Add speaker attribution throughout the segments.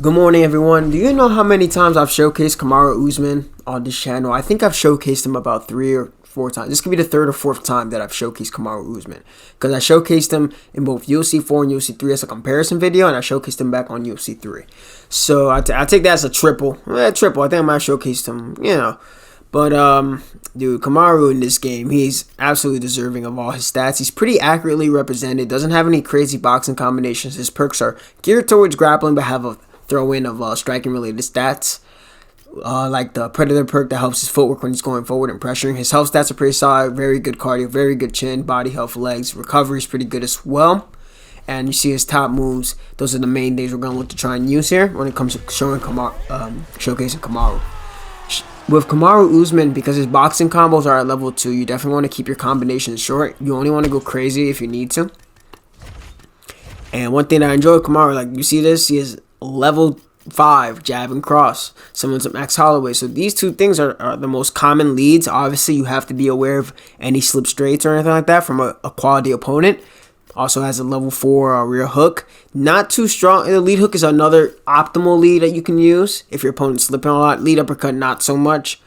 Speaker 1: Good morning, everyone. Do you know how many times I've showcased Kamaru Usman on this channel? I think I've showcased him about 3 or 4 times. This could be the third or fourth time that I've showcased Kamaru Usman, because I showcased him in both UFC 4 and UFC 3 as a comparison video, and I showcased him back on UFC 3. So I take that as a triple. Triple. I think I might have showcased him, But, dude, Kamaru in this game, he's absolutely deserving of all his stats. He's pretty accurately represented, doesn't have any crazy boxing combinations. His perks are geared towards grappling, but have a throw-in of striking-related stats. Like the Predator perk that helps his footwork when he's going forward and pressuring. His health stats are pretty solid, very good cardio, very good chin, body health, legs. Recovery is pretty good as well. And you see his top moves. Those are the main things we're going to look to try and use here when it comes to showcasing Kamaru. With Kamaru Usman, because his boxing combos are at level 2, you definitely want to keep your combinations short. You only want to go crazy if you need to. And one thing that I enjoy with Kamaru, like you see this, he is level 5 jab and cross. Someone's at Max Holloway. So these two things are the most common leads. Obviously, you have to be aware of any slip straights or anything like that from a quality opponent. Also has a level 4 rear hook. Not too strong. The lead hook is another optimal lead that you can use if your opponent's slipping a lot. Lead uppercut, not so much.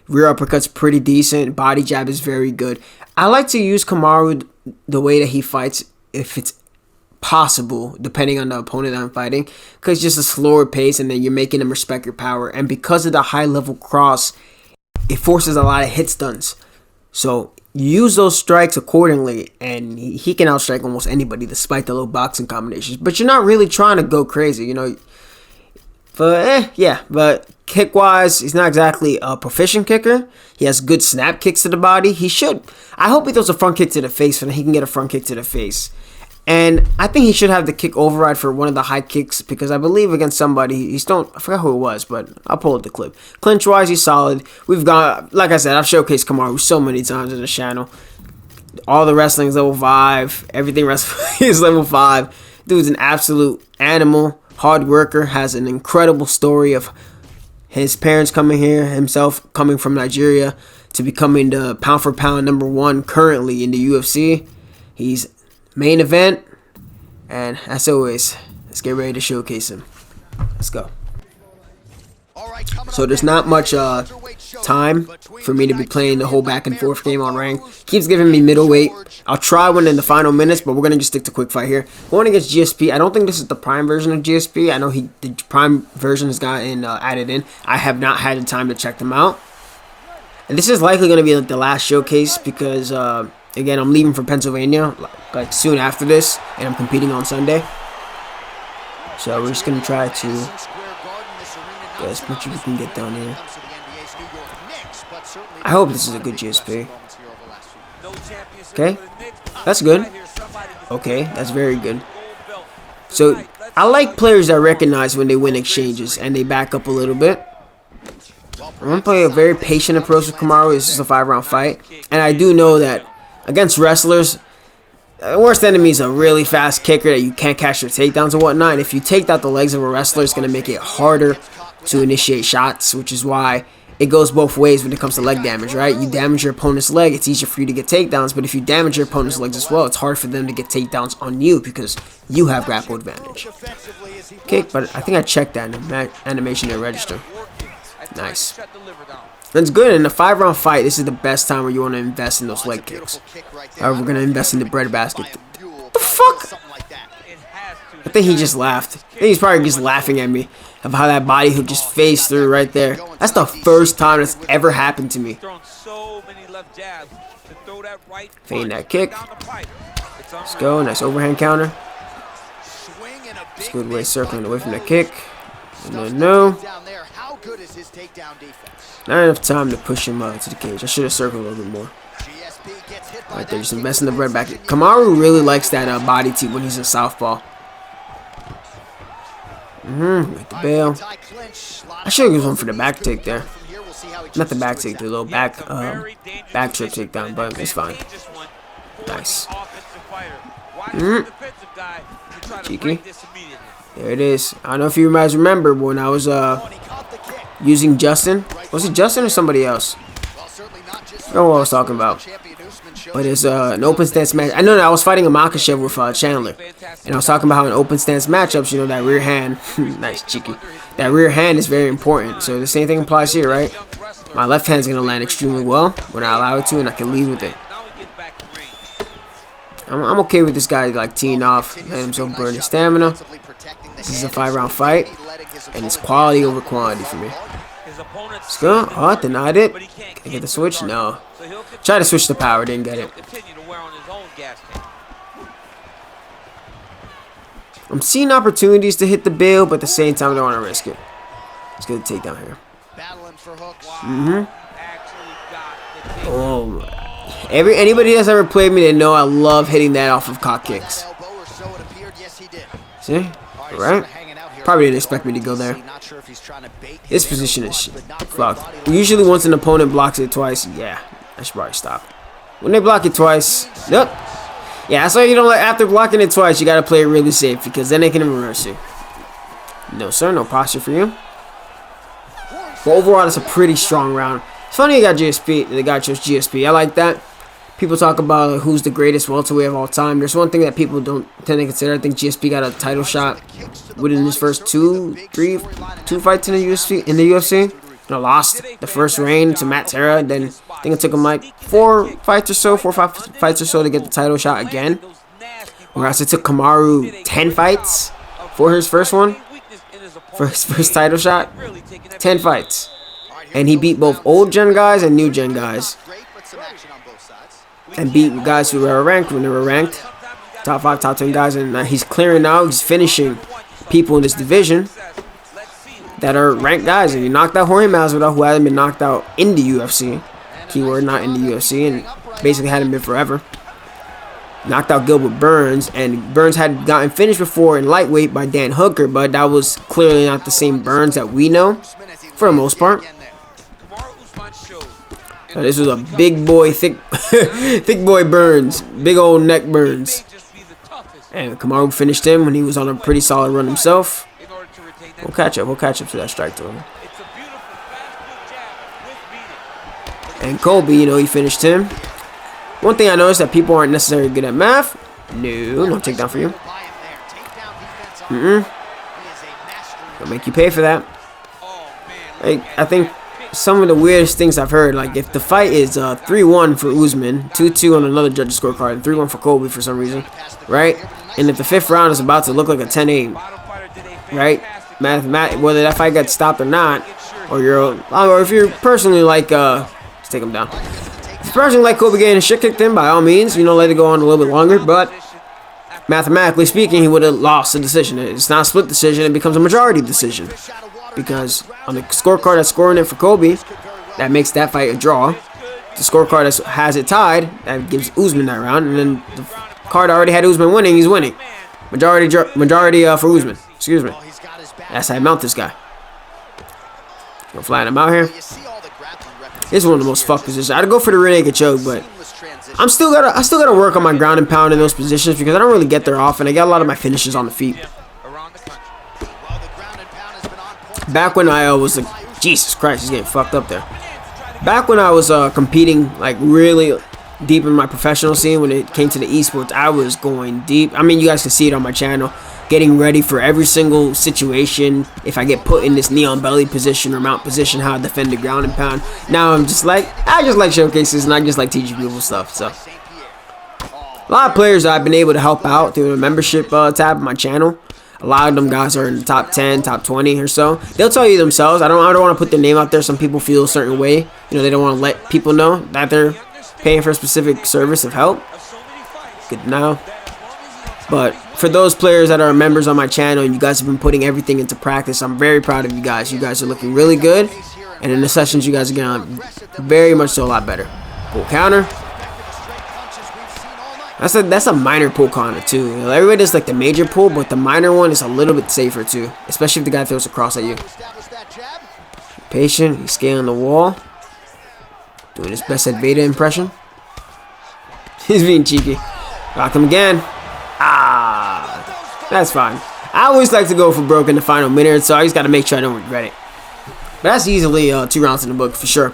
Speaker 1: Rear uppercut's pretty decent. Body jab is very good. I like to use Kamaru the way that he fights if it's possible, depending on the opponent I'm fighting, because just a slower pace, and then you're making them respect your power. And because of the high level cross, it forces a lot of hit stuns. So use those strikes accordingly, and he can outstrike almost anybody despite the low boxing combinations. But you're not really trying to go crazy, But kick wise, he's not exactly a proficient kicker. He has good snap kicks to the body. I hope he throws a front kick to the face, so that he can get a front kick to the face. And I think he should have the kick override for one of the high kicks, because I believe against somebody, I forgot who it was, but I'll pull up the clip. Clinch-wise, he's solid. Like I said, I've showcased Kamaru so many times on the channel. All the wrestling is level 5. Everything wrestling is level 5. Dude's an absolute animal, hard worker, has an incredible story of his parents coming here, himself coming from Nigeria to becoming the pound-for-pound #1 currently in the UFC. He's main event, and as always, let's get ready to showcase him. Let's go. So there's not much time for me to be playing the whole back and forth game on rank. Keeps giving me middleweight. I'll try one in the final minutes, but we're gonna just stick to quick fight here. Going against GSP. I don't think this is the prime version of GSP. I know the prime version has gotten added in. I have not had the time to check them out, and this is likely gonna be like the last showcase, because again, I'm leaving for Pennsylvania like soon after this, and I'm competing on Sunday. So we're just gonna try to get as much as we can get down here. I hope this is a good GSP. Okay, that's good. Okay, that's very good. So I like players that recognize when they win exchanges and they back up a little bit. I'm gonna play a very patient approach with Kamaru. This is a 5-round fight, and I do know that against wrestlers, the worst enemy is a really fast kicker that you can't catch your takedowns and whatnot. And if you take out the legs of a wrestler, it's going to make it harder to initiate shots, which is why it goes both ways when it comes to leg damage, right? You damage your opponent's leg, it's easier for you to get takedowns, but if you damage your opponent's legs as well, it's hard for them to get takedowns on you because you have grapple advantage. Okay, but I think I checked that animation to register. Nice. That's good. In a 5-round fight, this is the best time where you want to invest in those leg kicks. Alright, we're going to invest in the bread basket. What the fuck? I think he just laughed. I think he's probably just laughing at me of how that body hook just phased through right there. That's the first time that's ever happened to me. Feign that kick. Let's go. Nice overhand counter. It's a good way circling away from the kick. No. Not enough time to push him to the cage. I should have circled a little bit more. Right there, just invest in the bread back. Kamaru really likes that body tee when he's in southpaw. Make the bail. I should have gone for the back take there. Not the back take, the little back trip takedown, but it's fine. Nice. Cheeky. There it is. I don't know if you guys remember when I was using Justin. Was it Justin or somebody else? I don't know what I was talking about. But it's an open stance match. I know that I was fighting a Makhachev with Chandler, and I was talking about how in open stance matchups, you know, that rear hand, nice cheeky, that rear hand is very important. So the same thing applies here, right? My left hand's gonna land extremely well when I allow it to, and I can lead with it. I'm okay with this guy like teeing off, letting himself burn his stamina. This is a 5-round fight, and it's quality over quantity for me. Let's go. Oh, denied it. Can I get the switch? No. Try to switch the power, didn't get it. I'm seeing opportunities to hit the bail, but at the same time, I don't want to risk it. Let's get the takedown here. Oh, anybody that's ever played me, they know I love hitting that off of cock kicks. See? All right. Probably didn't expect me to go there. This position is fucked. Usually once an opponent blocks it twice, yeah, I should probably stop. When they block it twice, nope. Yeah, that's why you don't let, after blocking it twice, you gotta play it really safe because then they can reverse you. No sir, no posture for you. But overall, it's a pretty strong round. It's funny you got GSP, the guy chose GSP. I like that. People talk about who's the greatest welterweight of all time. There's one thing that people don't tend to consider. I think GSP got a title shot within his first two fights in the UFC. You know, lost the first reign to Matt Serra. Then I think it took him like 4 or 5 fights or so to get the title shot again. Whereas it took Kamaru 10 fights for his first one, for his first title shot. 10 fights, and he beat both old gen guys and new gen guys. And beat guys who were ranked when they were ranked. Top 5, top 10 guys. And he's clearing out. He's finishing people in this division that are ranked guys. And he knocked out Jorge Masvidal, who hasn't been knocked out in the UFC. Keyword, not in the UFC. And basically hadn't been forever. Knocked out Gilbert Burns. And Burns had gotten finished before in lightweight by Dan Hooker. But that was clearly not the same Burns that we know. For the most part. So this was a big boy, thick boy Burns. Big old neck Burns. And Kamaru finished him when he was on a pretty solid run himself. We'll catch up to that strike to him. And Colby, you know, he finished him. One thing I noticed that people aren't necessarily good at math. No takedown for you. I'll make you pay for that. I think some of the weirdest things I've heard, like if the fight is 3-1 for Usman, 2-2 on another judge's scorecard, and 3-1 for Colby for some reason, right? And if the 5th round is about to look like a 10-8, right? Whether that fight gets stopped or not, or if you're personally like, let's take him down. If you're personally like Colby getting his shit kicked in, by all means, you know, let it go on a little bit longer, but mathematically speaking, he would have lost the decision. It's not a split decision, it becomes a majority decision. Because on the scorecard that's scoring it for Colby, that makes that fight a draw. The scorecard that has it tied, that gives Usman that round. And then the card already had Usman winning, he's winning. Majority for Usman. Excuse me. That's how I mount this guy. Go flatten him out here. This is one of the most fucked positions. I'd go for the rear naked choke, but I still gotta work on my ground and pound in those positions because I don't really get there often. I got a lot of my finishes on the feet. Back when I was like, Jesus Christ, he's getting fucked up there. Back when I was competing like really deep in my professional scene, when it came to the esports, I was going deep. I mean, you guys can see it on my channel, getting ready for every single situation. If I get put in this neon belly position or mount position, how I defend the ground and pound. Now I'm just like, I just like showcases and I just like teaching people stuff. So a lot of players I've been able to help out through the membership tab of my channel. A lot of them guys are in the top 10, top 20 or so. They'll tell you themselves. I don't want to put their name out there. Some people feel a certain way. You know, they don't want to let people know that they're paying for a specific service of help. Good to know. But for those players that are members on my channel and you guys have been putting everything into practice, I'm very proud of you guys. You guys are looking really good. And in the sessions, you guys are getting very much so a lot better. Pull counter. That's a minor pull counter too. You know, everybody does like the major pull, but the minor one is a little bit safer too, especially if the guy throws a cross at you. Patient, he's scaling the wall, doing his best at Veda impression. He's being cheeky. Rock him again. That's fine. I always like to go for broke in the final minute, so I just got to make sure I don't regret it. But that's easily 2 rounds in the book for sure.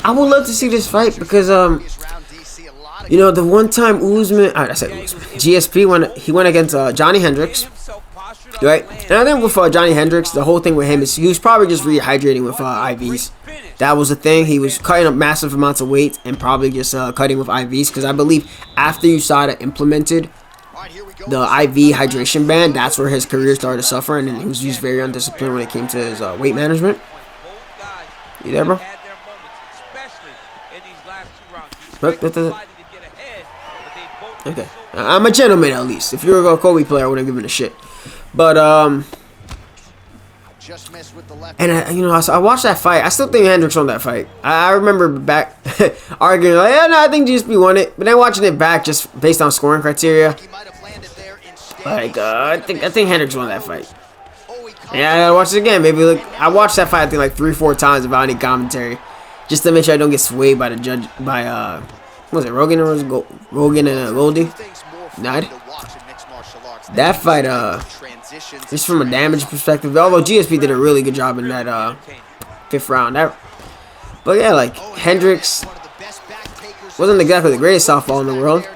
Speaker 1: I would love to see this fight because you know, the one time Usman, I said Usman, GSP went against Johnny Hendricks, right? And I think with Johnny Hendricks, the whole thing with him is he was probably just rehydrating with IVs. That was the thing. He was cutting up massive amounts of weight and probably just cutting with IVs, because I believe after USADA implemented the IV hydration ban, that's where his career started to suffer, and then he was just very undisciplined when it came to his weight management. You there, bro? Okay, I'm a gentleman at least. If you were a Kobe player, I wouldn't give it a shit. But and you know, I watched that fight. I still think Hendricks won that fight. I remember back arguing like, yeah, no, I think GSP won it. But then watching it back, just based on scoring criteria, like I think Hendricks won that fight. Yeah, I gotta watch it again. Maybe look, I watched that fight I think like 3-4 times without any commentary, just to make sure I don't get swayed by the judge by what was it, Rogan, or was it Rogan and Goldie? Night. That fight, just from a damage perspective, although GSP did a really good job in that 5th round. But yeah, like Hendricks wasn't exactly the greatest southpaw in the world,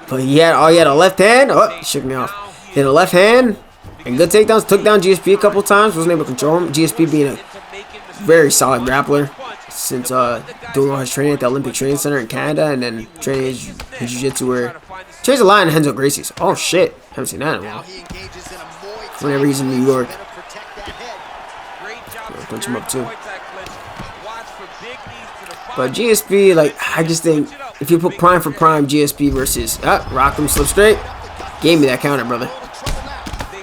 Speaker 1: but he had a left hand. Oh, he shook me off. He had a left hand and good takedowns. Took down GSP a couple times. Wasn't able to control him. GSP being a very solid grappler since doing all his training at the Olympic Training Center in Canada, and then training his jiu-jitsu where he trains a lot in Renzo Gracie's. Oh shit, haven't seen that in a while. Whenever he's in New York, I'll punch him up too. But GSP, like, I just think if you put prime for prime, GSP versus rock him, slip straight, gave me that counter, brother.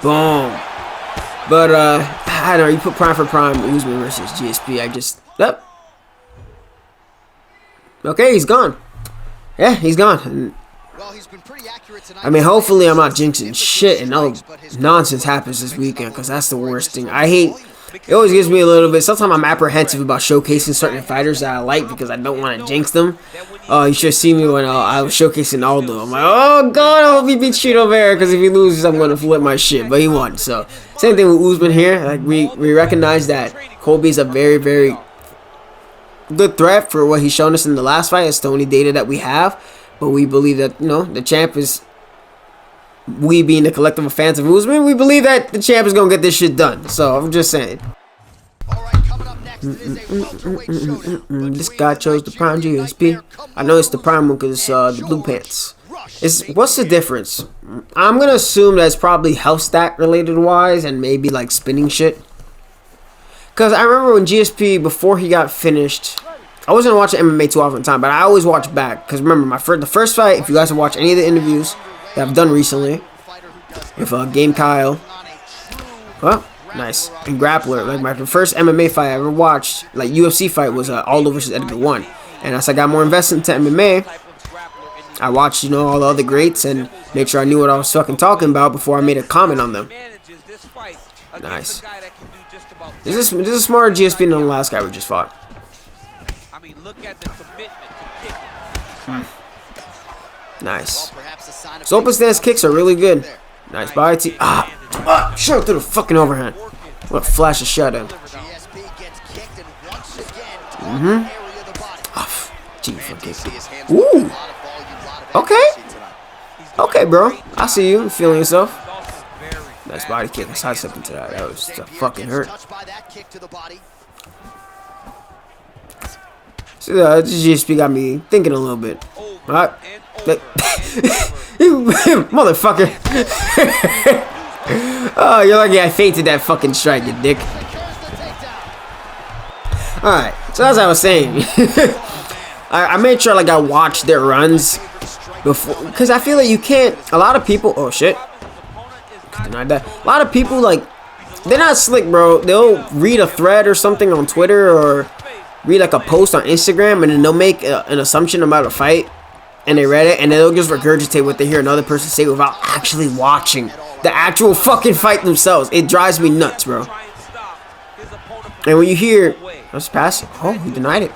Speaker 1: Boom. But I don't know, you put prime for prime, Usman versus GSP, I just okay, he's gone. Yeah, he's gone. And, I mean, hopefully I'm not jinxing shit and no nonsense happens this weekend, because that's the worst thing. I hate, it always gives me a little bit, sometimes I'm apprehensive about showcasing certain fighters that I like because I don't want to jinx them. You should see me when I was showcasing Aldo. I'm like, oh god, I hope he beats Chito Vera, because if he loses, I'm going to flip my shit. But he won, so same thing with Usman here. Like, we recognize that Colby's a very, very good threat for what he's shown us in the last fight. It's the only data that we have. But we believe that, you know, the champ is, we being the collective of fans of Usman, we believe that the champ is going to get this shit done. So, I'm just saying. This guy chose the prime GSP. I know it's the prime one because it's the blue pants. What's the difference? I'm going to assume that's probably health stack related wise and maybe like spinning shit. Because I remember when GSP, before he got finished, I wasn't watching MMA too often time, but I always watch back. Because remember, the first fight, if you guys have watched any of the interviews that I've done recently, with Game Kyle, well, nice, and Grappler, like my first MMA fight I ever watched, like UFC fight, was Aldo versus Edgar 1. And as I got more invested into MMA, I watched, you know, all the other greats and make sure I knew what I was fucking talking about before I made a comment on them. Nice. This is a smarter GSP than the last guy we just fought. Nice. His open stance kicks are really good. Nice body T. Sure through the fucking overhand. What a flash of shot in. Gee, fucking. Ooh. Okay. Okay, bro. I see you. Feeling yourself. Nice body kick. I sidestepped into that. That was fucking hurt. So this GSP got me thinking a little bit. Alright. You motherfucker. Oh, you're lucky I fainted that fucking strike, you dick. Alright, so as I was saying, I made sure like I watched their runs before, because I feel like you can't, a lot of people, oh shit, denied that. A lot of people, like, they're not slick, bro. They'll read a thread or something on Twitter or read like a post on Instagram, and then they'll make an assumption about a fight, and they read it, and then they'll just regurgitate what they hear another person say without actually watching the actual fucking fight themselves. It drives me nuts, bro. And when you hear, let's pass it. Oh, he denied it.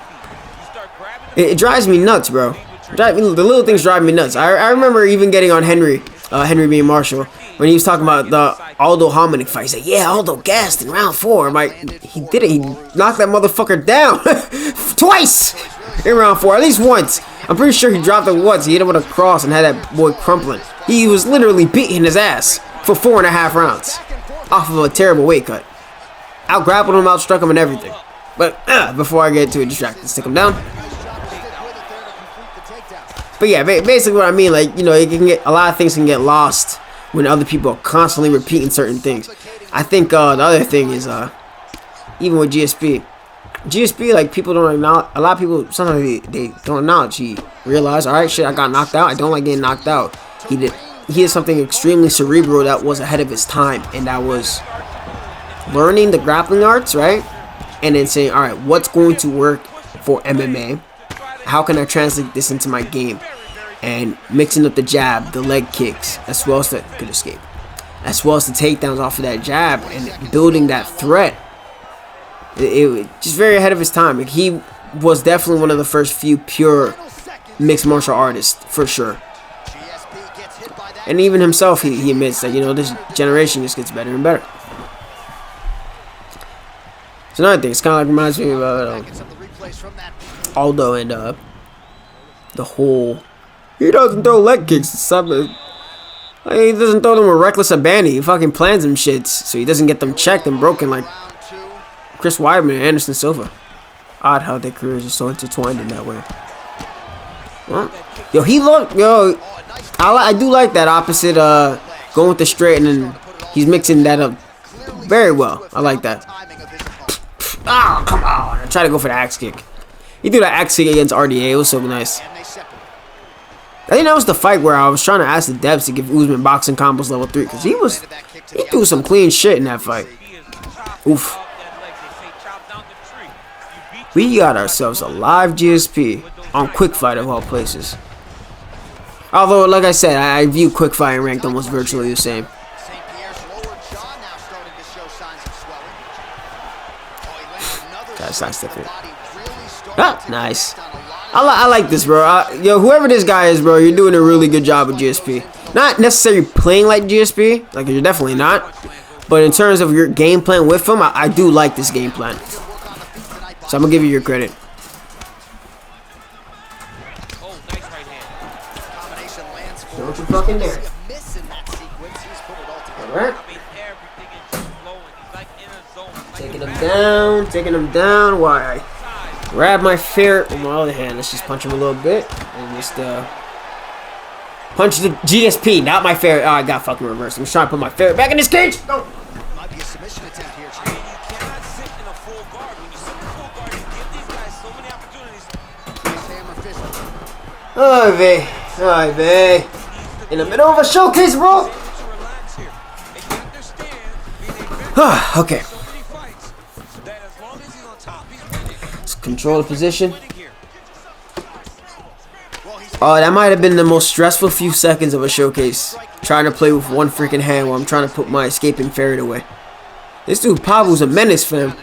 Speaker 1: It drives me nuts, bro. The little things drive me nuts. I remember even getting on Henry being Marshall, when he was talking about the Aldo Hominick fight. He said, yeah, Aldo gassed in round 4. I'm like, he did it. He knocked that motherfucker down. twice in round 4, at least once. I'm pretty sure he dropped it once. He hit him with a cross and had that boy crumpling. He was literally beating his ass for 4.5 rounds off of a terrible weight cut. Out grappled him, out struck him, and everything. But before I get too distracted, let's take him down. But yeah, basically what I mean, like, you know, it can get, a lot of things can get lost when other people are constantly repeating certain things. I think the other thing is even with GSP, like, people don't acknowledge. A lot of people sometimes they don't acknowledge. He realized, all right, shit, I got knocked out. I don't like getting knocked out. He did something extremely cerebral that was ahead of his time, and that was learning the grappling arts, right? And then saying, all right, what's going to work for MMA? How can I translate this into my game? And mixing up the jab, the leg kicks, as well as the good escape, as well as the takedowns off of that jab, and building that threat. It just very ahead of his time. Like, he was definitely one of the first few pure mixed martial artists, for sure. And even himself, he admits that, you know, this generation just gets better and better. It's another thing. It's kind of like reminds me of Aldo and the whole. He doesn't throw leg kicks. Something. He doesn't throw them with reckless abandon. He fucking plans them shits so he doesn't get them checked and broken like Chris Weidman and Anderson Silva. Odd how their careers are so intertwined in that way. Well, yo, I do like that opposite going with the straight, and then he's mixing that up very well. I like that. Oh, come on. I tried to go for the axe kick. He threw that axe kick against RDA. It was so nice. I think that was the fight where I was trying to ask the devs to give Usman boxing combos level 3, because he threw some clean shit in that fight. Oof. We got ourselves a live GSP on Quick Fight of all places. Although, like I said, I view Quick Fight and Ranked almost virtually the same. That's not different. Ah, nice. I like this, bro. Yo, whoever this guy is, bro, you're doing a really good job with GSP. Not necessarily playing like GSP, like, you're definitely not. But in terms of your game plan with him, I do like this game plan. So I'm gonna give you your credit. Don't you fucking dare. Alright. Taking him down. Why? I grab my ferret with my other hand. Let's just punch him a little bit. And just punch the GSP, not my ferret. Oh, I got fucking reversed. I'm just trying to put my ferret back in his cage. No. Might be a submission attempt here. You cannot sit in a full guard. When you sit in a full guard, you give these guys so many opportunities. Alright, babe. In the middle of a showcase, bro. Okay. Let's control the position. Oh, that might have been the most stressful few seconds of a showcase. Trying to play with one freaking hand while I'm trying to put my escaping ferret away. This dude Pablo's a menace, fam.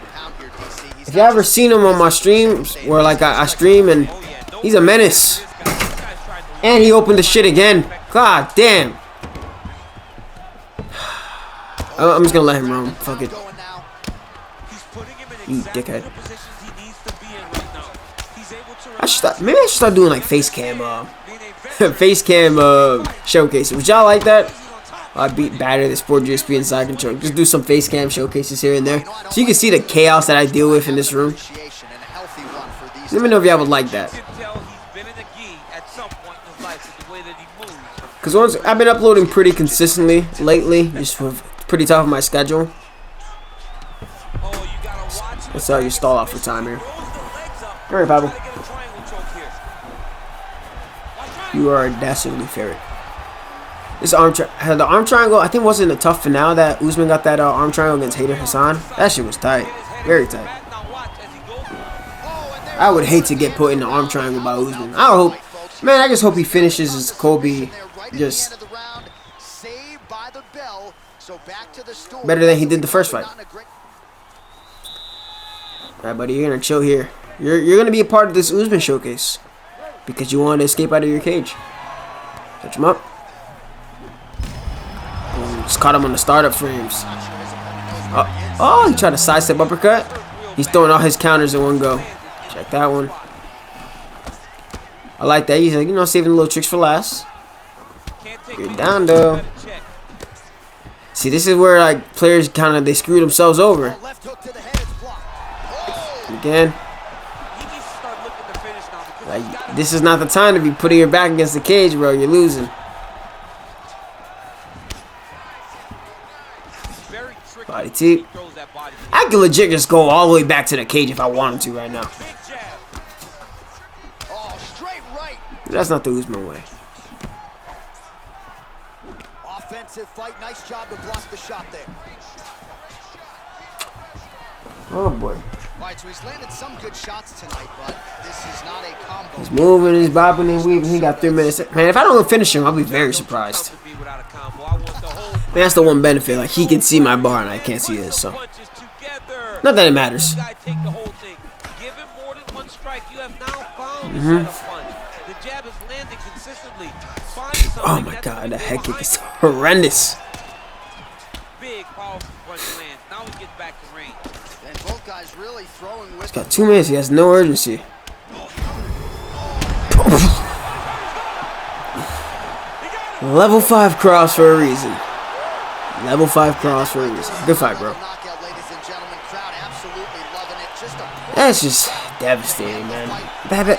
Speaker 1: If you ever seen him on my streams, where like I stream, and he's a menace. And he opened the shit again. God damn. I'm just gonna let him roam. Fuck it. You dickhead. Maybe I should start doing like face cam showcases. Would y'all like that? I beat batter the Sport GSP and side control. Just do some face cam showcases here and there, so you can see the chaos that I deal with in this room. Let me know if y'all would like that. Because once I've been uploading pretty consistently lately, just pretty top of my schedule. Let's you stall out for time here. Alright, Pablo. You are a dastardly ferret. This the arm triangle, I think wasn't a tough finale that Usman got that arm triangle against Hader Hassan. That shit was tight. Very tight. I would hate to get put in the arm triangle by Usman. I just hope he finishes his Kobe just better than he did the first fight. Alright, buddy, you're gonna chill here. You're gonna be a part of this Usman showcase because you want to escape out of your cage. Touch him up. Ooh, just caught him on the startup frames. Oh, he tried to sidestep uppercut. He's throwing all his counters in one go. Check that one. I like that. He's like, you know, saving little tricks for last. You're down though. See, this is where like players kind of they screw themselves over. Again. Like, this is not the time to be putting your back against the cage, bro. You're losing. Body tip. I could legit just go all the way back to the cage if I wanted to right now. That's not the Usman way. Offensive fight, nice job to block the shot there. Oh boy. Alright, so he's landed some good shots tonight, but this is not a combo. He's moving, he's bobbing and weaving. He got 3 minutes. Man, if I don't finish him, I'll be very surprised. Man, that's the one benefit. Like, he can see my bar and I can't see his, so. Not that it matters. Oh my god, the head kick is horrendous. He's got 2 minutes, he has no urgency. Level 5 cross for a reason. Level 5 cross for a reason. Good fight, bro. That's just devastating, man.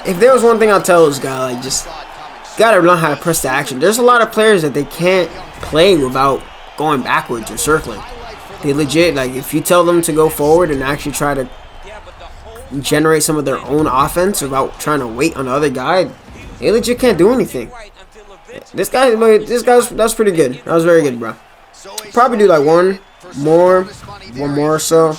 Speaker 1: If there was one thing I'll tell this guy, like, just gotta learn how to press the action. There's a lot of players that they can't play without going backwards or circling. They legit, like, if you tell them to go forward and actually try to generate some of their own offense without trying to wait on the other guy, they legit can't do anything. This guy, that's pretty good. That was very good, bro. Probably do like one more or so,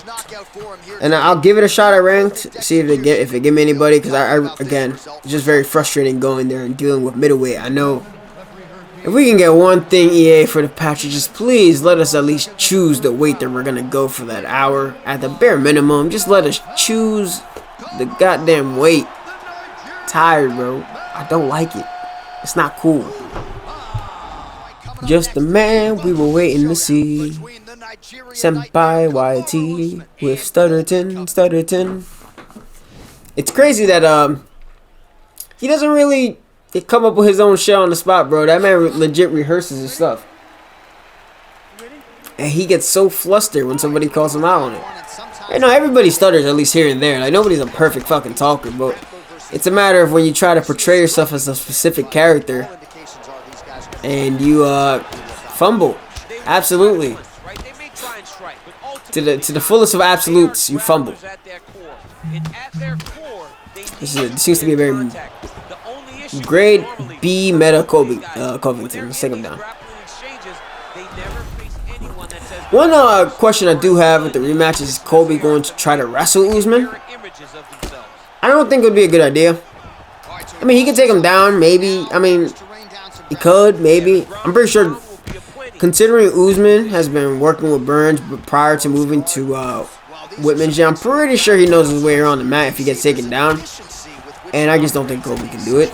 Speaker 1: and I'll give it a shot at ranked. See if they give me anybody, because I again, it's just very frustrating going there and dealing with middleweight. I know if we can get one thing, EA, for the patch, just please let us at least choose the weight that we're gonna go for that hour. At the bare minimum, just let us choose the goddamn weight. Tired, bro. I don't like it. It's not cool. Just the man we were waiting to see. Senpai YT with Stutterton. It's crazy that he doesn't really come up with his own shit on the spot, bro. That man legit rehearses his stuff. And he gets so flustered when somebody calls him out on it. You know, everybody stutters at least here and there. Like, nobody's a perfect fucking talker, but it's a matter of when you try to portray yourself as a specific character and you fumble. Absolutely. To the fullest of absolutes, you fumble. This seems to be a very grade B meta Covington. Let's take him down. One question I do have with the rematch is Colby going to try to wrestle Usman? I don't think it would be a good idea. I mean, he could take him down, maybe. I mean, he could, maybe. I'm pretty sure, considering Usman has been working with Burns prior to moving to Whitman's, I'm pretty sure he knows his way around the mat if he gets taken down. And I just don't think Colby can do it.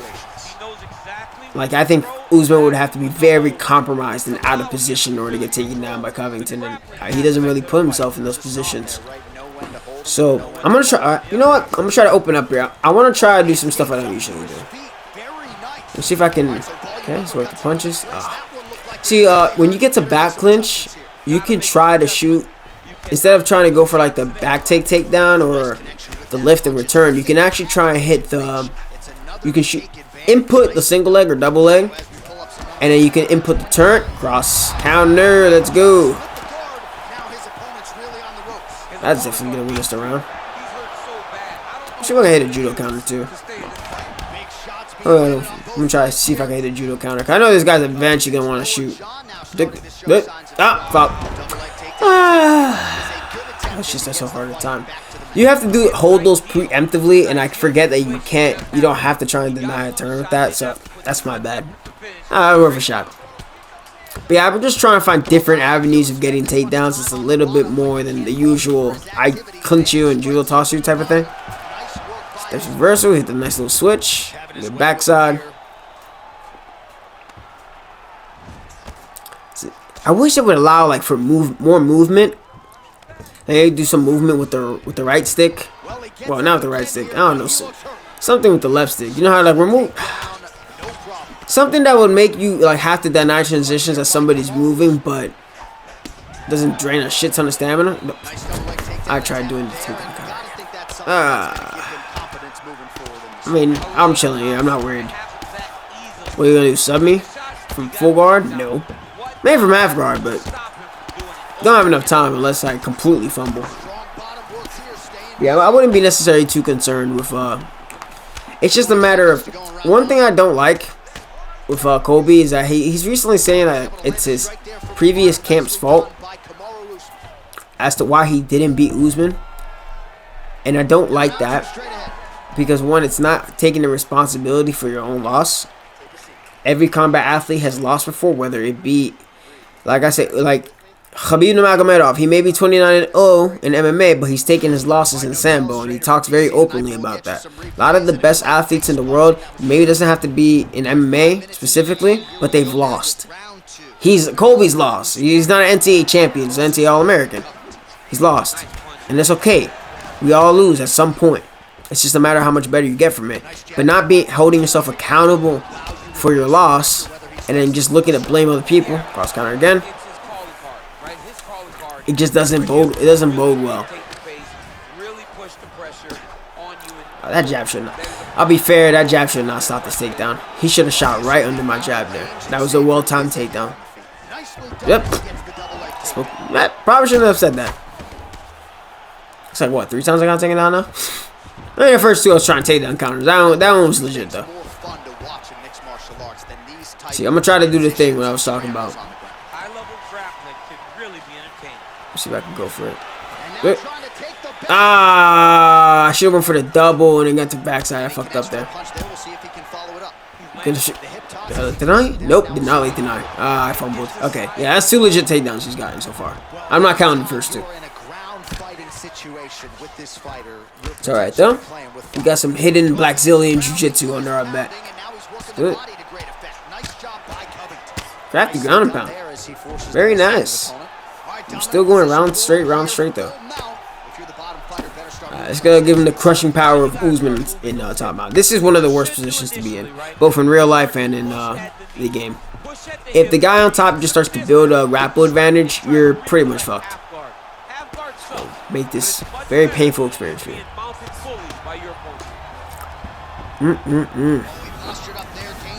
Speaker 1: Like, I think Usman would have to be very compromised and out of position in order to get taken down by Covington. And he doesn't really put himself in those positions. So, I'm going to try, you know what? I'm going to try to open up here. I want to try to do some stuff I don't usually do. Let's see if I can, okay, let's work the punches. See, when you get to back clinch, you can try to shoot, instead of trying to go for like the back takedown or the lift and return, you can actually try and hit the, you can shoot, input the single leg or double leg, and then you can input the turn, cross, counter, let's go. That's definitely gonna win us around. See if I can hit a judo counter too. I'm gonna try to see if I can hit a judo counter. I know this guy's eventually gonna want to shoot. Foul. That's just so hard at time. You have to hold those preemptively, and I forget that you don't have to try and deny a turn with that, so that's my bad. Worth a shot. But yeah, I'm just trying to find different avenues of getting takedowns. It's a little bit more than the usual I clinch you and judo toss you type of thing. Steps reversal, hit the nice little switch, the backside. I wish it would allow like for more movement. They do some movement with the right stick. Well, not with the right stick. I don't know. Something with the left stick. You know how to like remove something that would make you like have to deny transitions as somebody's moving, but doesn't drain a shit ton of stamina. No. I tried doing the two. I mean, I'm chilling here. I'm not worried. What are you gonna do? Sub me from full guard? No. Maybe from half guard, but don't have enough time unless I completely fumble. Yeah, I wouldn't be necessarily too concerned with. It's just a matter of one thing I don't like with Kobe is that he's recently saying that it's his previous camp's fault as to why he didn't beat Usman, and I don't like that because one, it's not taking the responsibility for your own loss. Every combat athlete has lost before, whether it be, like I said, like Khabib Nurmagomedov. He may be 29-0 in MMA, but he's taking his losses in Sambo, and he talks very openly about that. A lot of the best athletes in the world, maybe it doesn't have to be in MMA specifically, but they've lost. Kobe's lost. He's not an NCAA champion. He's an NCAA All-American. He's lost, and that's okay. We all lose at some point. It's just a matter of how much better you get from it. But not holding yourself accountable for your loss, and then just looking to blame other people. Cross counter again. It just doesn't bode. It doesn't bode well. That jab should not. I'll be fair. That jab should not stop this takedown. He should have shot right under my jab there. That was a well-timed takedown. Yep. That probably shouldn't have said that. It's like what? 3 times I got taken down now. I mean, the first 2 I was trying to take down counters. That one was legit though. See, I'm gonna try to do the thing what I was talking about. Let's see if I can go for it. I should have went for the double and then got to backside. I fucked up there. Did I? Nope, did not deny. I fumbled. Okay, yeah, that's 2 legit takedowns he's gotten so far. I'm not counting the first 2. It's alright though. We got some hidden Blackzilian jiu-jitsu under our back. Good. Crafty ground and pound. Very nice. I'm still going round straight though. It's gonna give him the crushing power of Usman in top mount. This is one of the worst positions to be in, both in real life and in the game. If the guy on top just starts to build a grapple advantage, you're pretty much fucked. So make this very painful experience for you.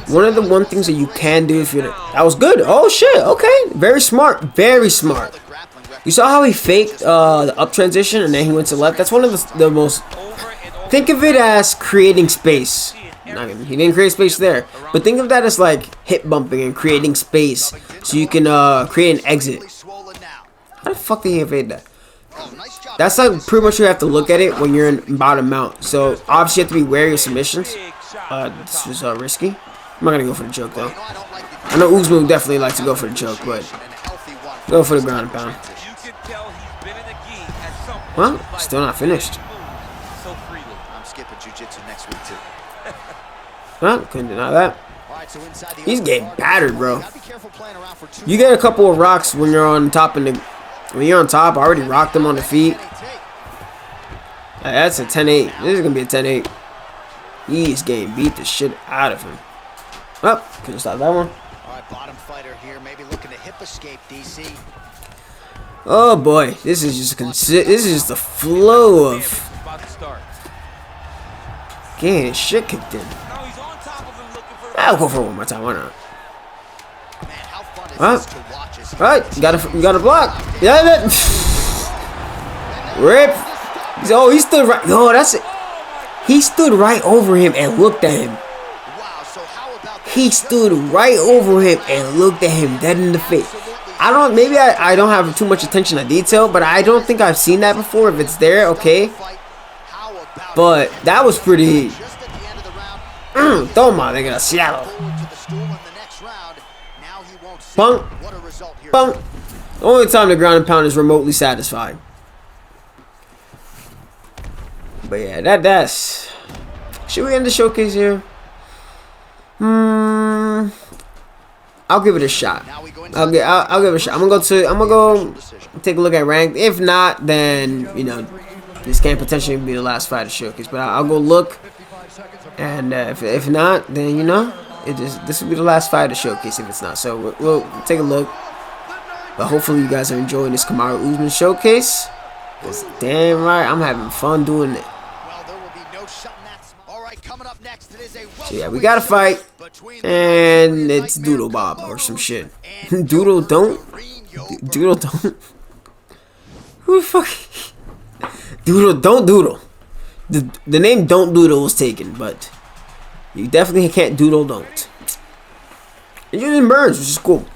Speaker 1: One of the things that you can do if you're that was good. Oh shit. Okay. Very smart. Very smart. You saw how he faked the up transition and then he went to left. That's one of the most. Think of it as creating space. He didn't create space there, but think of that as like hip bumping and creating space so you can create an exit. How the fuck did he evade that? That's like pretty much you have to look at it when you're in bottom mount. So obviously you have to be wary of submissions. This was risky. I'm not gonna go for the choke though. I know Usman would definitely like to go for the choke, but go for the ground and pound. Well, still not finished. Well, couldn't deny that. He's getting battered, bro. You get a couple of rocks when you're on top when you're on top. I already rocked him on the feet. That's a 10-8. This is gonna be a 10-8. He's getting beat the shit out of him. Oh, couldn't stop that one.
Speaker 2: All right, bottom fighter here, maybe looking to hip escape, DC.
Speaker 1: Oh boy, this is just the flow of getting shit kicked in. I'll go for it one more time. Why not? Alright, you gotta block. Yeah, rip. Oh, he stood right. Oh, that's it. He stood right over him and looked at him. He stood right over him and looked at him dead in the face. Maybe I don't have too much attention to detail, but I don't think I've seen that before. If it's there, okay. But that was pretty. Toma, they're gonna Seattle. Punk. Punk. The only time the ground and pound is remotely satisfied. But yeah, that's. Should we end the showcase here? I'll give it a shot. I'll give it a shot. I'm gonna go take a look at ranked. If not, then this can potentially be the last fight of Showcase. But I'll go look, and if not, then you know, this will be the last fight of Showcase if it's not. So we'll take a look. But hopefully you guys are enjoying this Kamaru Usman Showcase. Cause damn right, I'm having fun doing it. So yeah, we got a fight, and it's Doodle Bob or some shit. Doodle don't. Who the fuck? Doodle don't doodle. The name Don't Doodle was taken, but you definitely can't doodle don't. It's using Burns, which is cool.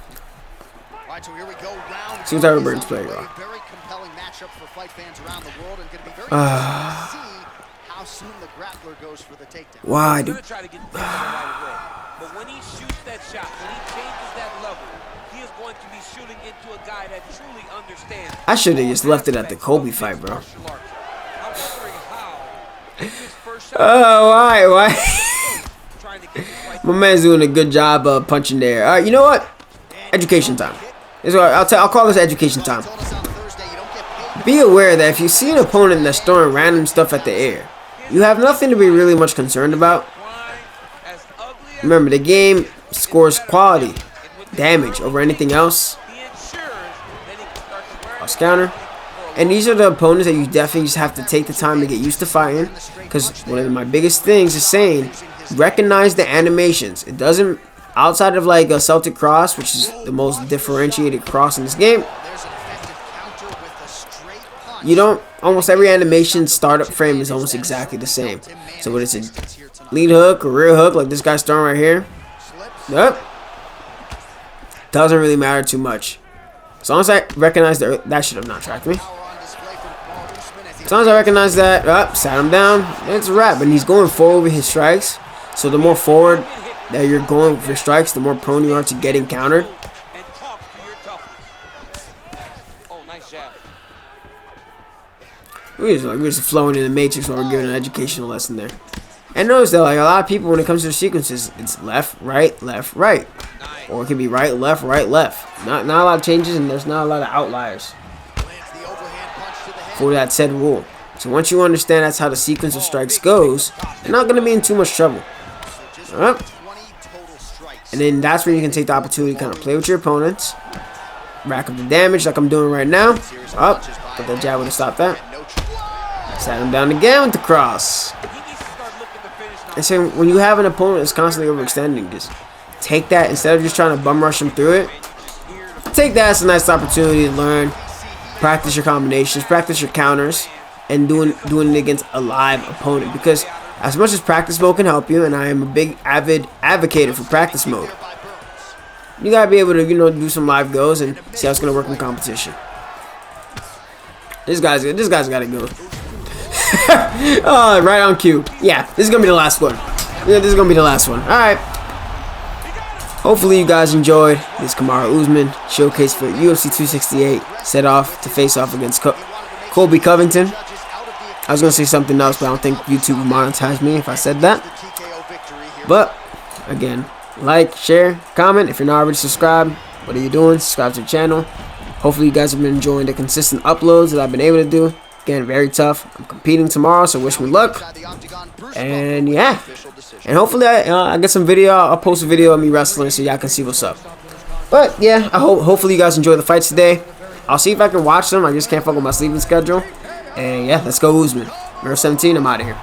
Speaker 1: See what type of Burns player you are. Why do?
Speaker 3: But when he shoots that shot, when he changes that level, he is going to be shooting into a guy that truly understands.
Speaker 1: I should have just left it at the Kobe fight, bro. Oh, why? My man's doing a good job of punching there. All right, you know what? Education time. I'll call this education time. Be aware that if you see an opponent that's throwing random stuff at the air, you have nothing to be really much concerned about. Remember, the game scores quality, damage over anything else. Cross counter. And these are the opponents that you definitely just have to take the time to get used to fighting. Because one of my biggest things is saying, recognize the animations. It doesn't, outside of like a Celtic cross, which is the most differentiated cross in this game, you don't, almost every animation startup frame is almost exactly the same. So whether it's a lead hook or rear hook like this guy's throwing right here, yep, doesn't really matter too much. As long as I recognize that should have not tracked me. As long as I recognize that, sat him down, it's a wrap. And he's going forward with his strikes. So the more forward that you're going with your strikes, the more prone you are to getting countered. We're just flowing in the matrix while we're giving an educational lesson there. And notice that like a lot of people, when it comes to the sequences, it's left, right, or it can be right, left, left. Not a lot of changes, and there's not a lot of outliers for that said rule. So once you understand that's how the sequence of strikes goes, you're not going to be in too much trouble. Alright? And then that's where you can take the opportunity to kind of play with your opponents, rack up the damage like I'm doing right now. Up, but that jab would have stopped that. Sat him down again with the cross. And so when you have an opponent that's constantly overextending, just take that, instead of just trying to bum rush him through it, take that as a nice opportunity to learn, practice your combinations, practice your counters, and doing it against a live opponent. Because as much as practice mode can help you, and I am a big avid advocate for practice mode, you gotta be able to, you know, do some live goes and see how it's gonna work in competition. This guy's gotta go. Oh, right on cue. Yeah, this is gonna be the last one. Yeah, this is gonna be the last one. Alright. Hopefully you guys enjoyed this Kamaru Usman showcase for UFC 268. Set off to face off against Colby Covington. I was gonna say something else, but I don't think YouTube will monetize me if I said that. But again, like, share, comment. If you're not already subscribed, what are you doing? Subscribe to the channel. Hopefully you guys have been enjoying the consistent uploads that I've been able to do. Again, very tough. I'm competing tomorrow, so wish me luck. And yeah, and hopefully I get some video. I'll post a video of me wrestling so y'all can see what's up. But yeah, hopefully you guys enjoy the fights today. I'll see if I can watch them. I just can't fuck with my sleeping schedule. And yeah, let's go Usman. Number 17, I'm out of here.